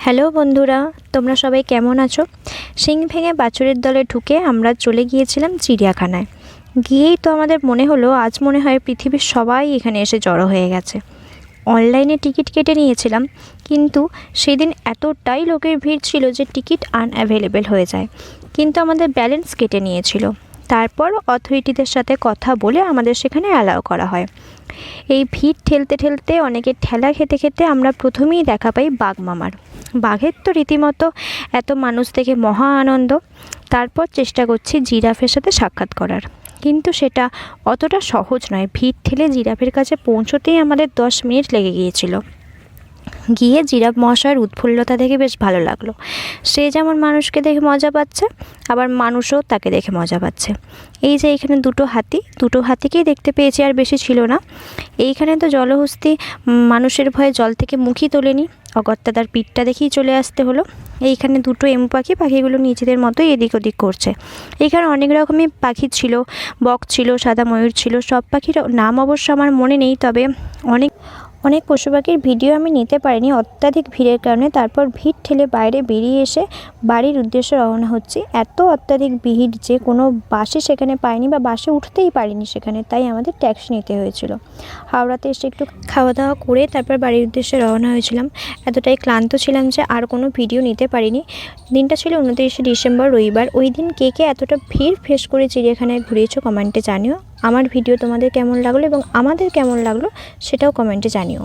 Hello বন্ধুরা, তোমরা সবাই কেমন আছো? শিং ভেঙে বাছুরের দলে ঢুকে আমরা চলে গিয়েছিলাম চিড়িয়াখানায়। গিয়েই তো আমাদের মনে হলো আজ মনে হয় পৃথিবীর সবাই এখানে এসে জড়ো হয়ে গেছে। অনলাইনে টিকিট কেটে নিয়েছিলাম, কিন্তু সেদিন এতটাই লোকের ভিড় ছিল যে টিকিট আনঅ্যাভেলেবেল হয়ে যায়। কিন্তু আমাদের ব্যালেন্স কেটে নিয়েছিল। তারপর অথরিটিদের সাথে কথা বলে আমাদের সেখানে অ্যালাউ করা হয়। এই ভিড় ঠেলতে ঠেলতে অনেকের ঠেলা খেতে খেতে আমরা প্রথমেই দেখা পাই বাঘ মামার। বাঘের তো রীতিমতো এত মানুষ দেখে মহা আনন্দ। তারপর চেষ্টা করছি জিরাফের সাথে সাক্ষাৎ করার, কিন্তু সেটা অতটা সহজ নয়। ভিড় ঠেলে জিরাফের কাছে পৌঁছতেই আমাদের 10 মিনিট লেগে গিয়েছিল। গিয়ে জিরাফ মহাশয়ের উৎফুল্লতা দেখে বেশ ভালো লাগলো। সে যেমন মানুষকে দেখে মজা পাচ্ছে, আবার মানুষও তাকে দেখে মজা পাচ্ছে। এই যে এখানে দুটো হাতিকেই দেখতে পেয়েছি, আর বেশি ছিল না। এইখানে তো জলহস্তি মানুষের ভয়ে জল থেকে মুখই তোলেনি, অগত্যা তার পিঠটা দেখেই চলে আসতে হলো। এইখানে দুটো এমু পাখিগুলো নিজেদের মতোই এদিক ওদিক করছে। এইখানে অনেক রকমই পাখি ছিল, বক ছিল, সাদা ময়ূর ছিল। সব পাখির নাম অবশ্য আমার মনে নেই, তবে অনেক পশু পাখির ভিডিও আমি নিতে পারিনি অত্যাধিক ভিড়ের কারণে। তারপর ভিড় ঠেলে বাইরে বেরিয়ে এসে বাড়ির উদ্দেশ্যে রওনা হচ্ছি। এত অত্যাধিক ভিড় যে কোনো বাসে সেখানে পাইনি, বা বাসে উঠতেই পারিনি সেখানে, তাই আমাদের ট্যাক্সি নিতে হয়েছিল। হাওড়াতে এসে একটু খাওয়া দাওয়া করে তারপর বাড়ির উদ্দেশ্যে রওনা হয়েছিলাম। এতটাই ক্লান্ত ছিলাম যে আর কোনো ভিডিও নিতে পারিনি। দিনটা ছিল 29শে ডিসেম্বর, রবিবার। ওই দিন কে কে এতটা ভিড় ফেস করে চিড়িয়াখানায় ঘুরিয়েছো কমেন্টে জানিও। আমার ভিডিও তোমাদের কেমন লাগলো এবং আমাদের কেমন লাগলো সেটাও কমেন্টে জানিও।